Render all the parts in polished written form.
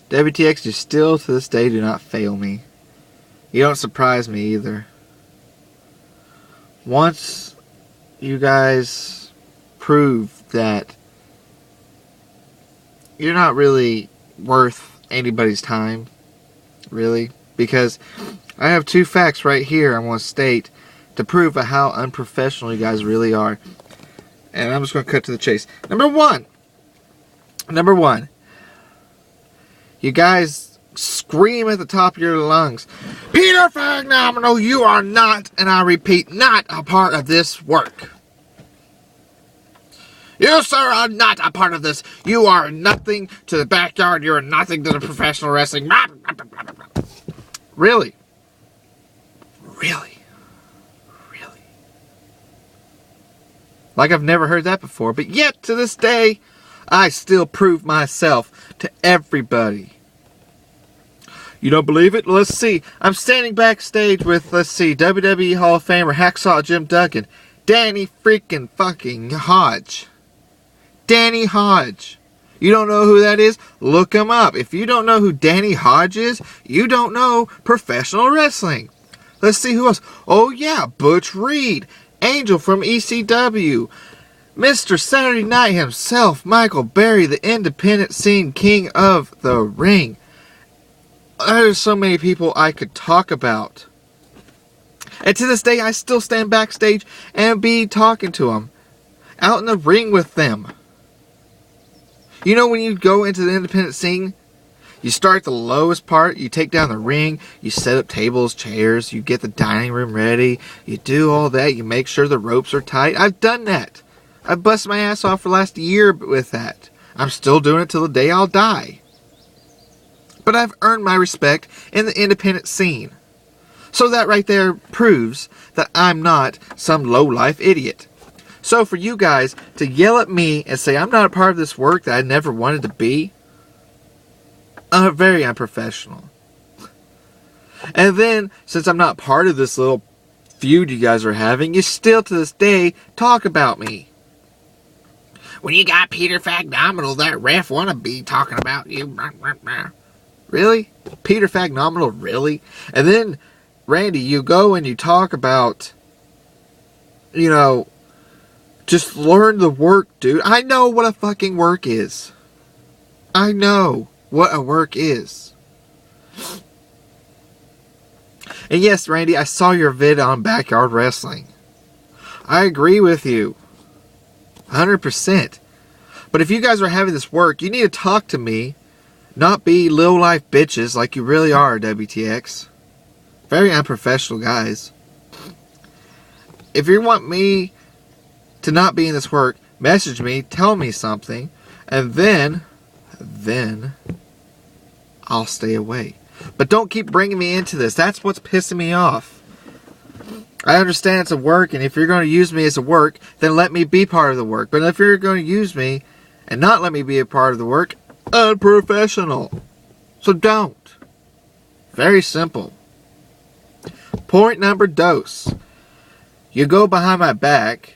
WTX, you still to this day do not fail me. You don't surprise me either. Once you guys prove that you're not really worth anybody's time, really, because I have 2 facts right here I want to state to prove how unprofessional you guys really are. And I'm just going to cut to the chase. Number one, you guys scream at the top of your lungs, Peter Fagnomenal, you are not, and I repeat, not a part of this work. You, sir, are not a part of this. You are nothing to the backyard. You are nothing to the professional wrestling. Really? Really? Really? Like I've never heard that before, but yet to this day, I still prove myself to everybody. You don't believe it? Let's see. I'm standing backstage with, let's see, WWE Hall of Famer Hacksaw Jim Duggan, Danny freaking fucking Hodge. Danny Hodge. You don't know who that is? Look him up. If you don't know who Danny Hodge is, you don't know professional wrestling. Let's see who else. Oh yeah, Butch Reed, Angel from ECW, Mr. Saturday Night himself, Michael Berry, the independent scene king of the ring. There's so many people I could talk about. And to this day, I still stand backstage and be talking to them. Out in the ring with them. You know when you go into the independent scene, you start at the lowest part, you take down the ring, you set up tables, chairs, you get the dining room ready, you do all that, you make sure the ropes are tight. I've done that. I've busted my ass off for the last year with that. I'm still doing it till the day I'll die. But I've earned my respect in the independent scene. So that right there proves that I'm not some low-life idiot. So for you guys to yell at me and say I'm not a part of this work that I never wanted to be, very unprofessional. And then, since I'm not part of this little feud you guys are having, you still to this day talk about me. When you got Peter Fagnomenal, that ref wannabe talking about you. Really? Peter Fagnomenal, really? And then, Randy, you go and you talk about, you know, just learn the work, dude. I know what a fucking work is. I know what a work is. And yes, Randy, I saw your vid on Backyard Wrestling. I agree with you. 100%. But if you guys are having this work, you need to talk to me. Not be low-life bitches like you really are, WTX. Very unprofessional guys. If you want me to not be in this work, message me, tell me something, and then I'll stay away. But don't keep bringing me into this. That's what's pissing me off. I understand it's a work, and if you're going to use me as a work, then let me be part of the work. But if you're going to use me and not let me be a part of the work, unprofessional. So don't. Very simple. Point number dose. You go behind my back,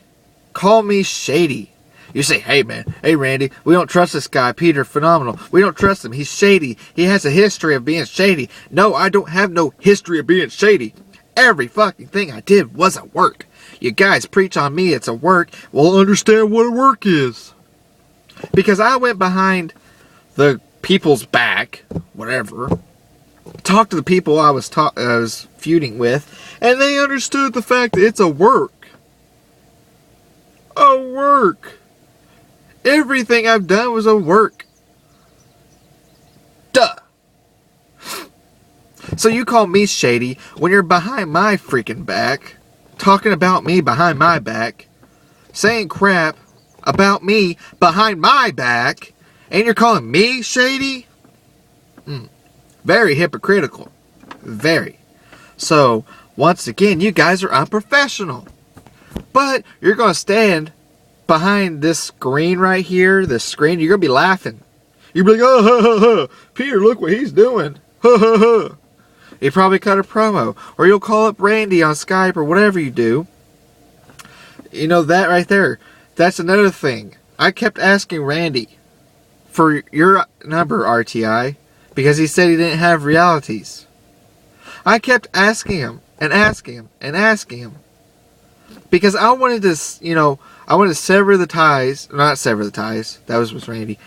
call me shady. You say, hey man, hey Randy, we don't trust this guy, Peter Phenomenal. We don't trust him. He's shady. He has a history of being shady. No, I don't have no history of being shady. Every fucking thing I did was a work. You guys preach on me it's a work. Well, understand what a work is. Because I went behind the people's back, whatever, talked to the people I was feuding with, and they understood the fact that it's a work. A work. Everything I've done was a work. Duh. So you call me shady when you're behind my freaking back, talking about me behind my back, saying crap about me behind my back, and you're calling me shady? Very hypocritical. Very. So, once again, you guys are unprofessional. But you're going to stand behind this screen right here, this screen, you're going to be laughing. You'll be like, oh, ha, ha, ha. Peter, look what he's doing. Ha, ha, ha. You probably cut a promo. Or you'll call up Randy on Skype or whatever you do. You know, that right there. That's another thing. I kept asking Randy for your number, RTI, because he said he didn't have realities. I kept asking him and asking him and asking him because I wanted to, I wanted to sever the ties. Not sever the ties. That was with Randy.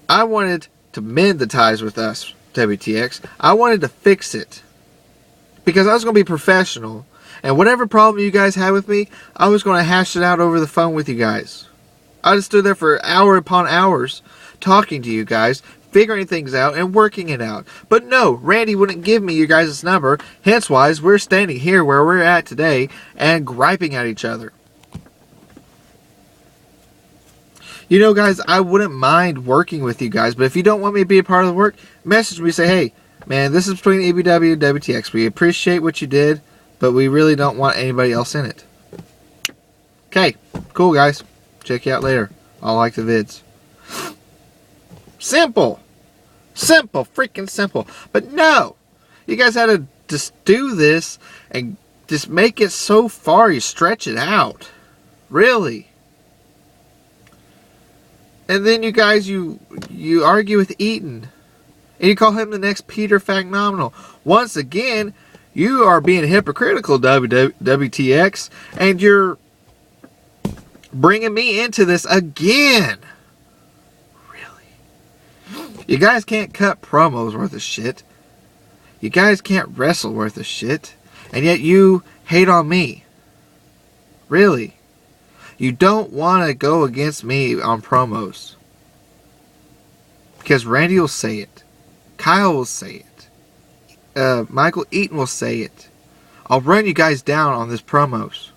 I wanted to mend the ties with us, WTX. I wanted to fix it because I was going to be professional. And whatever problem you guys had with me, I was going to hash it out over the phone with you guys. I just stood there for hour upon hours talking to you guys, figuring things out and working it out. But no, Randy wouldn't give me your guys' number. Hence why we're standing here where we're at today and griping at each other. You know, guys, I wouldn't mind working with you guys, but if you don't want me to be a part of the work, message me, say, hey, man, this is between EBW and WTX. We appreciate what you did, but we really don't want anybody else in it. Okay, cool, guys. Check you out later. I'll like the vids. Simple. Simple. Freaking simple. But no. You guys had to just do this and just make it so far you stretch it out. Really. And then you guys, you argue with Eaton. And you call him the next Peter Fagnomenal. Once again, you are being hypocritical, WTX. And you're bringing me into this again. Really? You guys can't cut promos worth of shit. You guys can't wrestle worth of shit. And yet you hate on me. Really? You don't want to go against me on promos. Because Randy will say it. Kyle will say it. Michael Eaton will say it. I'll run you guys down on this promos.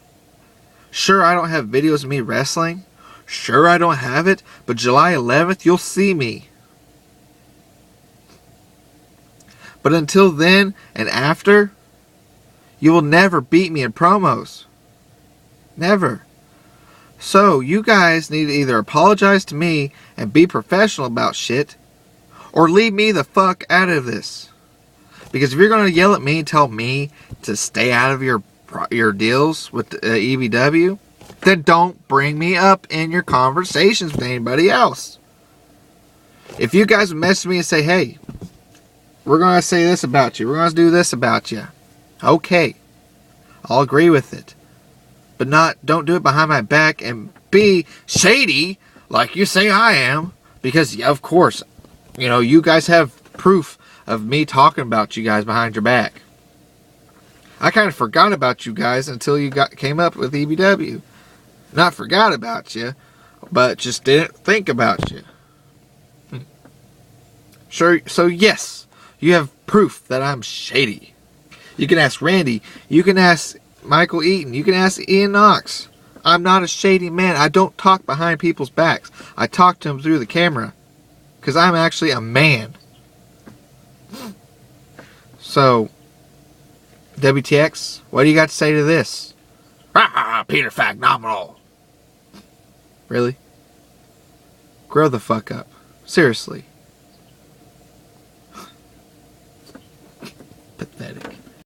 Sure, I don't have videos of me wrestling. Sure, I don't have it. But July 11th, you'll see me. But until then and after, you will never beat me in promos. Never. So, you guys need to either apologize to me and be professional about shit, or leave me the fuck out of this. Because if you're going to yell at me and tell me to stay out of your deals with EBW, then don't bring me up in your conversations with anybody else. If you guys message me and say, hey, we're going to say this about you, we're going to do this about you, okay, I'll agree with it. But don't do it behind my back and be shady like you say I am. Because, yeah, of course, you guys have proof of me talking about you guys behind your back. I kind of forgot about you guys until you came up with EBW. Not forgot about you, but just didn't think about you. Sure. So, yes, you have proof that I'm shady. You can ask Randy. You can ask Michael Eaton. You can ask Ian Knox. I'm not a shady man. I don't talk behind people's backs. I talk to them through the camera. Because I'm actually a man. So, WTX, what do you got to say to this? Peter Fagnomenal. Really? Grow the fuck up. Seriously. Pathetic.